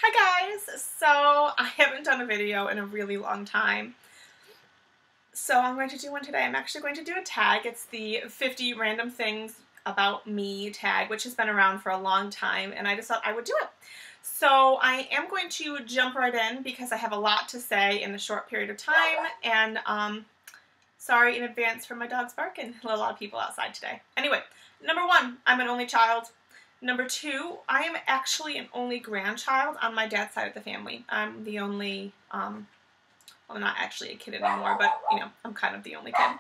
Hi guys! So I haven't done a video in a really long time. So I'm going to do one today. I'm actually going to do a tag. It's the 50 random things about me tag, which has been around for a long time, and I just thought I would do it. So I am going to jump right in because I have a lot to say in a short period of time, and sorry in advance for my dogs barking. A lot of people outside today. Anyway, number one, I'm an only child. Number two, I am actually an only grandchild on my dad's side of the family. I'm the only, well, I'm not actually a kid anymore, but, you know, I'm kind of the only kid.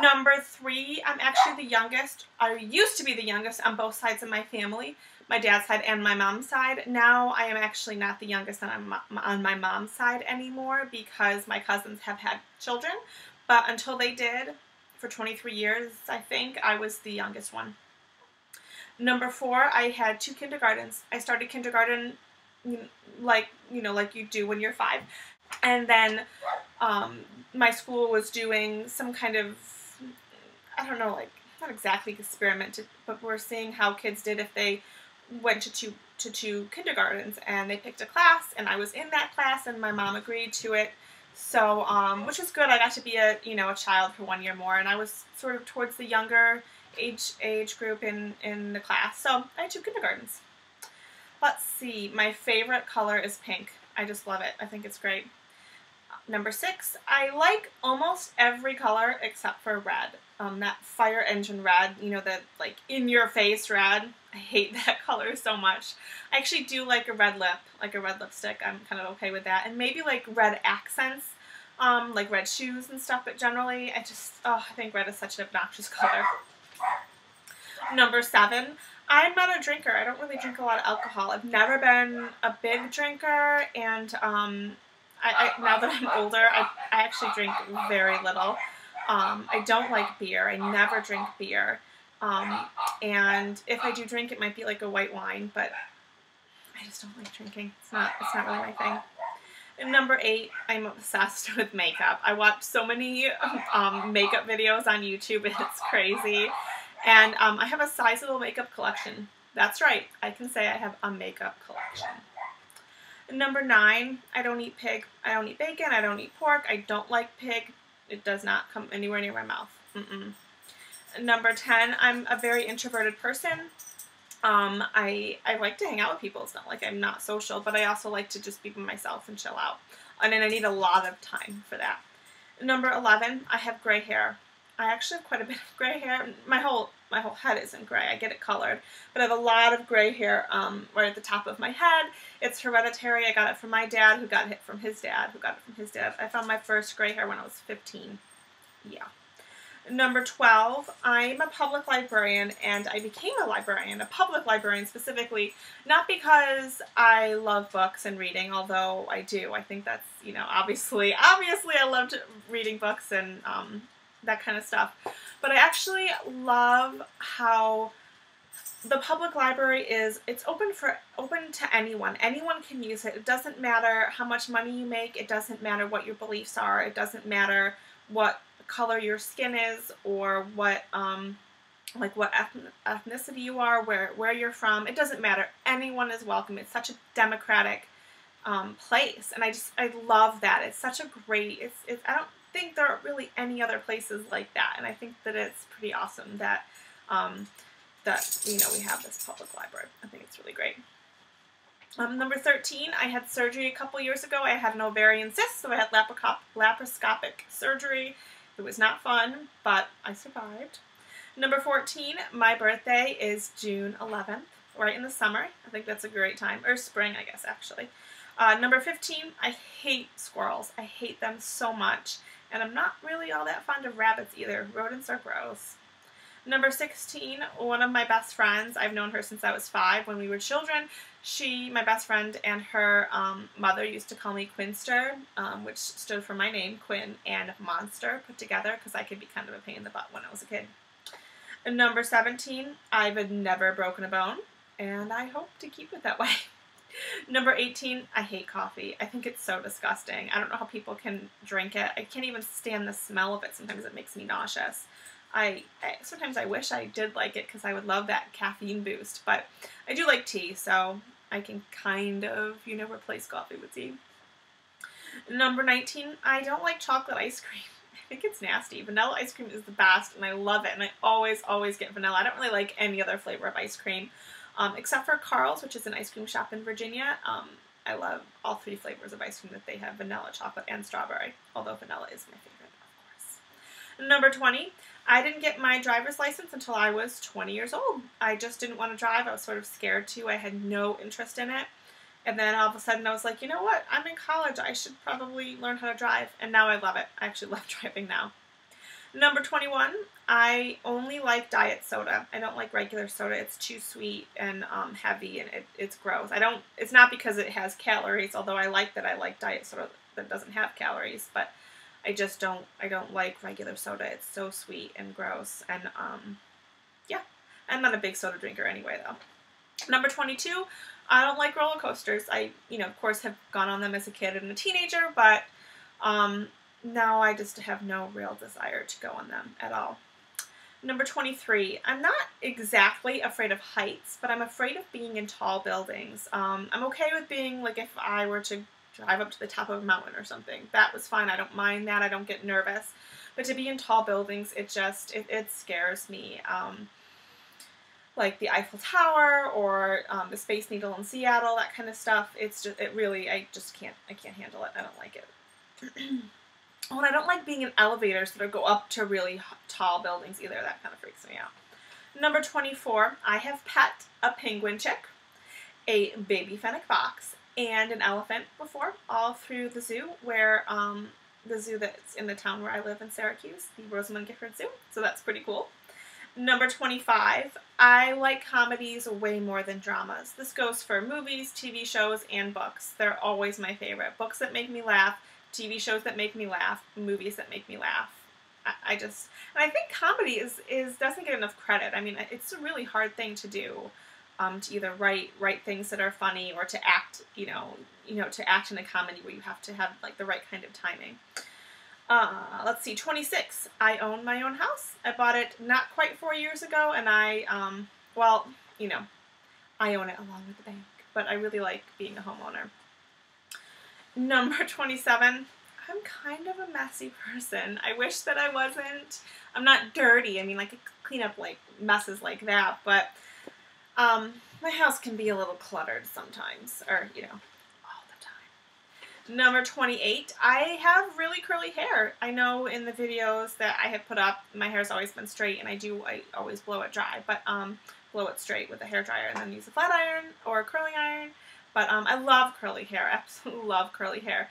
Number three, I'm actually the youngest. I used to be the youngest on both sides of my family, my dad's side and my mom's side. Now I am actually not the youngest on my mom's side anymore because my cousins have had children. But until they did, for 23 years, I think, I was the youngest one. Number four, I had 2 kindergartens. I started kindergarten like you do when you're 5. And then my school was doing some kind of, I don't know, like, not exactly experiment, but we're seeing how kids did if they went to two kindergartens, and they picked a class, and I was in that class, and my mom agreed to it. So, which was good. I got to be a child for 1 year more, and I was sort of towards the younger age group in the class. So I had 2 kindergartens. Let's see. My favorite color is pink. I just love it. I think it's great. Number 6. I like almost every color except for red. That fire engine red, the like in your face red. I hate that color so much. I actually do like a red lip, like a red lipstick. I'm kind of okay with that. And maybe like red accents, like red shoes and stuff, but generally I think red is such an obnoxious color. Number 7, I'm not a drinker. I don't really drink a lot of alcohol. I've never been a big drinker, and now that I'm older, I actually drink very little. I don't like beer. I never drink beer. And if I do drink, it might be like a white wine, but I just don't like drinking. It's not really my thing. And number 8, I'm obsessed with makeup. I watch so many makeup videos on YouTube, and it's crazy. And I have a sizable makeup collection. That's right, I can say I have a makeup collection. Number 9, I don't eat pig. I don't eat bacon. I don't eat pork. I don't like pig. It does not come anywhere near my mouth. Number 10, I'm a very introverted person. I like to hang out with people. It's not like I'm not social, but I also like to just be by myself and chill out. And then I need a lot of time for that. Number 11, I have gray hair. I actually have quite a bit of gray hair. My whole head isn't gray. I get it colored. But I have a lot of gray hair right at the top of my head. It's hereditary. I got it from my dad, who got it from his dad, who got it from his dad. I found my first gray hair when I was 15. Yeah. Number 12, I'm a public librarian, and I became a librarian, a public librarian specifically, not because I love books and reading, although I do. I think that's, obviously I loved reading books and that kind of stuff. But I actually love how the public library it's open to anyone. Anyone can use it. It doesn't matter how much money you make. It doesn't matter what your beliefs are. It doesn't matter what color your skin is, or what what ethnicity you are, where you're from. It doesn't matter. Anyone is welcome. It's such a democratic place, and I love that. It's such a great. I don't think there are really any other places like that, and I think that it's pretty awesome that we have this public library. I think it's really great. Number 13, I had surgery a couple years ago. I had an ovarian cyst, so I had laparoscopic surgery. It was not fun, but I survived. Number 14, my birthday is June 11th, right in the summer. I think that's a great time, or spring, I guess, actually. Number 15, I hate squirrels. I hate them so much, and I'm not really all that fond of rabbits either. Rodents are gross. Number 16, one of my best friends, I've known her since I was 5 when we were children. My best friend, and her mother used to call me Quinster, which stood for my name, Quinn, and Monster put together, because I could be kind of a pain in the butt when I was a kid. And number 17, I've never broken a bone, and I hope to keep it that way. Number 18, I hate coffee. I think it's so disgusting. I don't know how people can drink it. I can't even stand the smell of it. Sometimes it makes me nauseous. Sometimes I wish I did like it, because I would love that caffeine boost, but I do like tea, so I can kind of, replace coffee with tea. Number 19, I don't like chocolate ice cream. I think it's nasty. Vanilla ice cream is the best, and I love it, and I always get vanilla. I don't really like any other flavor of ice cream, except for Carl's, which is an ice cream shop in Virginia. I love all 3 flavors of ice cream that they have, vanilla, chocolate, and strawberry, although vanilla is my favorite, of course. Number 20, I didn't get my driver's license until I was 20 years old. I just didn't want to drive. I was sort of scared to. I had no interest in it. And then all of a sudden I was like, you know what? I'm in college. I should probably learn how to drive. And now I love it. I actually love driving now. Number 21, I only like diet soda. I don't like regular soda. It's too sweet and heavy, and it's gross. It's not because it has calories, although I like diet soda that doesn't have calories, but I don't like regular soda. It's so sweet and gross, and yeah. I'm not a big soda drinker anyway, though. Number 22, I don't like roller coasters. I, of course, have gone on them as a kid and a teenager, but now I just have no real desire to go on them at all. Number 23, I'm not exactly afraid of heights, but I'm afraid of being in tall buildings. I'm okay with being, like, if I were to drive up to the top of a mountain or something. That was fine. I don't mind that. I don't get nervous. But to be in tall buildings, it scares me. Like the Eiffel Tower or the Space Needle in Seattle, that kind of stuff. I can't handle it. I don't like it. Oh, and I don't like being in elevators that go up to really tall buildings either. That kind of freaks me out. Number 24, I have pet a penguin chick, a baby fennec fox, and an elephant before, all through the zoo the zoo that's in the town where I live in Syracuse, the Rosamond Gifford Zoo. So that's pretty cool. Number 25, I like comedies way more than dramas. This goes for movies, TV shows, and books. They're always my favorite. Books that make me laugh, TV shows that make me laugh, movies that make me laugh. And I think comedy doesn't get enough credit. I mean, it's a really hard thing to do, to either write things that are funny or to act, to act in a comedy where you have to have like the right kind of timing. Let's see, 26. I own my own house. I bought it not quite 4 years ago, and I own it along with the bank, but I really like being a homeowner. Number 27. I'm kind of a messy person. I wish that I wasn't. I'm not dirty. I mean, I could clean up like messes like that, but my house can be a little cluttered sometimes, or all the time. Number 28, I have really curly hair. I know in the videos that I have put up, my hair's always been straight, and I always blow it dry, but blow it straight with a hairdryer and then use a flat iron or a curling iron. But I love curly hair. Absolutely love curly hair.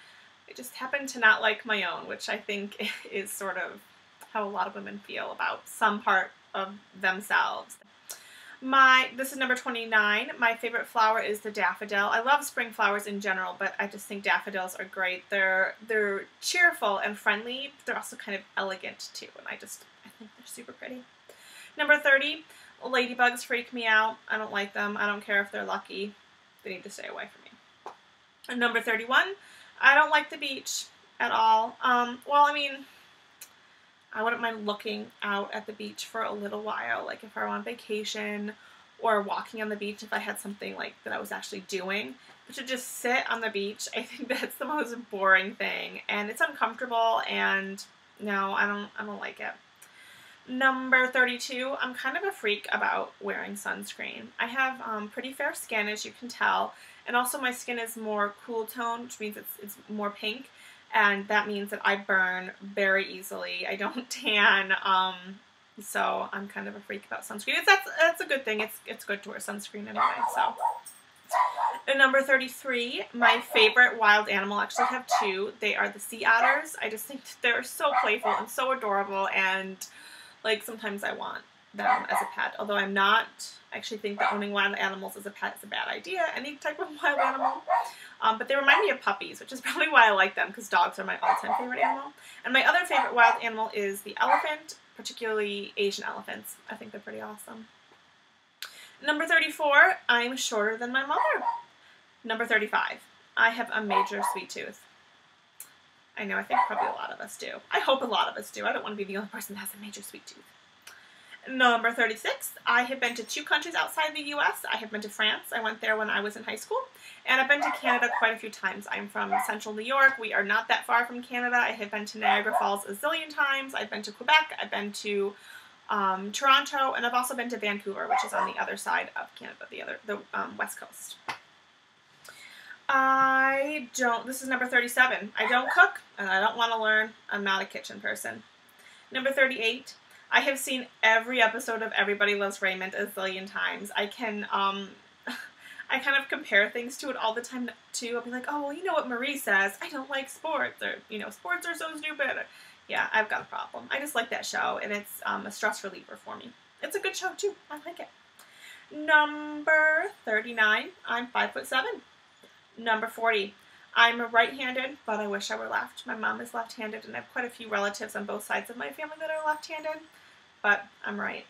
I just happen to not like my own, which I think is sort of how a lot of women feel about some part of themselves. This is number 29. My favorite flower is the daffodil. I love spring flowers in general, but I just think daffodils are great. They're cheerful and friendly, but they're also kind of elegant too, and I think they're super pretty. Number 30, ladybugs freak me out. I don't like them. I don't care if they're lucky. They need to stay away from me. And number 31, I don't like the beach at all. Well, I mean, I wouldn't mind looking out at the beach for a little while, like if I were on vacation or walking on the beach if I had something like that I was actually doing. But to just sit on the beach, I think that's the most boring thing, and it's uncomfortable, and no, I don't like it. Number 32, I'm kind of a freak about wearing sunscreen. I have pretty fair skin, as you can tell, and also my skin is more cool toned, which means it's more pink, and that means that I burn very easily. I don't tan, so I'm kind of a freak about sunscreen. That's a good thing. It's good to wear sunscreen anyway. So, and number 33, my favorite wild animal. I actually have two. They are the sea otters. I just think they're so playful and so adorable, and like sometimes I want them as a pet, although I'm not. I actually think that owning wild animals as a pet is a bad idea, any type of wild animal. But they remind me of puppies, which is probably why I like them, because dogs are my all-time favorite animal. And my other favorite wild animal is the elephant, particularly Asian elephants. I think they're pretty awesome. Number 34, I'm shorter than my mother. Number 35, I have a major sweet tooth. I know, I think probably a lot of us do. I hope a lot of us do. I don't want to be the only person that has a major sweet tooth. Number 36, I have been to 2 countries outside the U.S. I have been to France. I went there when I was in high school. And I've been to Canada quite a few times. I'm from central New York. We are not that far from Canada. I have been to Niagara Falls a zillion times. I've been to Quebec. I've been to Toronto. And I've also been to Vancouver, which is on the other side of Canada, the west coast. This is number 37. I don't cook, and I don't want to learn. I'm not a kitchen person. Number 38. I have seen every episode of Everybody Loves Raymond a zillion times. I can, I kind of compare things to it all the time too. I'll be like, oh, well, you know what Marie says. I don't like sports, or, you know, sports are so stupid. Yeah, I've got a problem. I just like that show, and it's a stress reliever for me. It's a good show too. I like it. Number 39, I'm 5'7". Number 40, I'm right-handed, but I wish I were left. My mom is left-handed, and I have quite a few relatives on both sides of my family that are left-handed, but I'm right.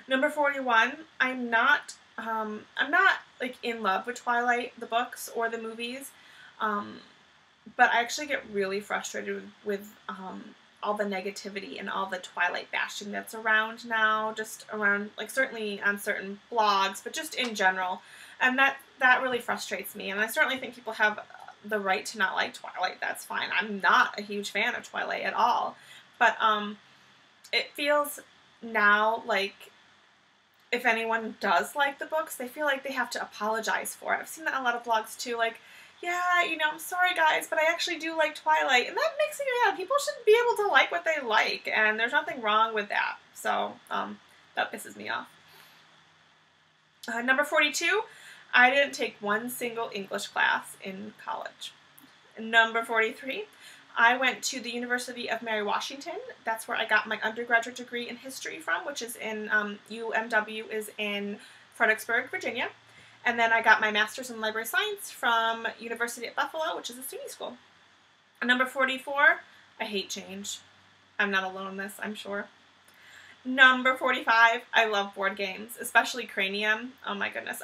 Number 41, I'm not like in love with Twilight, the books or the movies, but I actually get really frustrated with all the negativity and all the Twilight bashing that's around now, just around, like, certainly on certain blogs, but just in general, and that really frustrates me. And I certainly think people have the right to not like Twilight. That's fine. I'm not a huge fan of Twilight at all, but it feels now like if anyone does like the books, they feel like they have to apologize for it. I've seen that in a lot of blogs too, like, yeah, you know, I'm sorry guys, but I actually do like Twilight, and that makes me mad. People should be able to like what they like, and there's nothing wrong with that. So that pisses me off. Number 42, I didn't take one single English class in college. Number 43, I went to the University of Mary Washington. That's where I got my undergraduate degree in history from, which is in, UMW is in Fredericksburg, Virginia. And then I got my master's in library science from University at Buffalo, which is a SUNY school. Number 44, I hate change. I'm not alone in this, I'm sure. Number 45, I love board games, especially Cranium. Oh my goodness.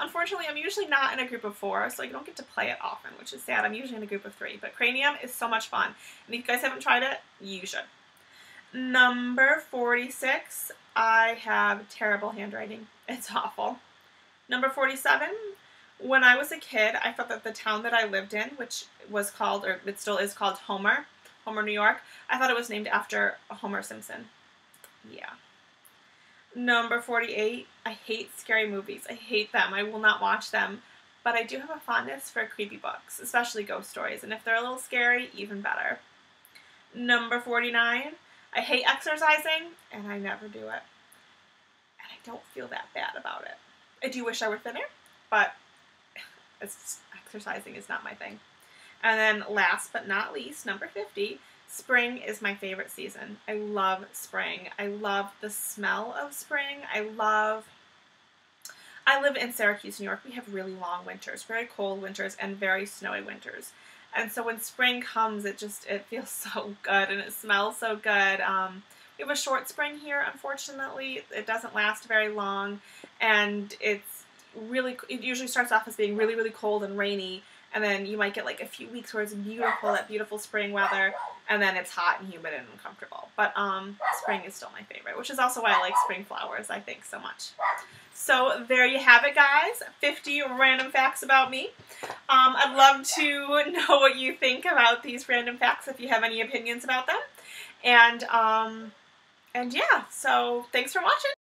Unfortunately, I'm usually not in a group of 4, so I don't get to play it often, which is sad. I'm usually in a group of 3, but Cranium is so much fun. And if you guys haven't tried it, you should. Number 46, I have terrible handwriting. It's awful. Number 47, when I was a kid, I thought that the town that I lived in, which was called, or it still is called Homer, New York, I thought it was named after Homer Simpson. Yeah. Number 48, I hate scary movies. I hate them. I will not watch them. But I do have a fondness for creepy books, especially ghost stories. And if they're a little scary, even better. Number 49, I hate exercising, and I never do it. And I don't feel that bad about it. I do wish I were thinner, but exercising is not my thing. And then last but not least, number 50, spring is my favorite season. I love spring. I love the smell of spring. I live in Syracuse, New York. We have really long winters, very cold winters, and very snowy winters. And so when spring comes, it feels so good, and it smells so good. We have a short spring here, unfortunately. It doesn't last very long, and it usually starts off as being really, really cold and rainy, and then you might get like a few weeks where it's beautiful, that beautiful spring weather, and then it's hot and humid and uncomfortable. But spring is still my favorite, which is also why I like spring flowers, I think, so much. So there you have it, guys. 50 random facts about me. I'd love to know what you think about these random facts, if you have any opinions about them. And yeah, so thanks for watching.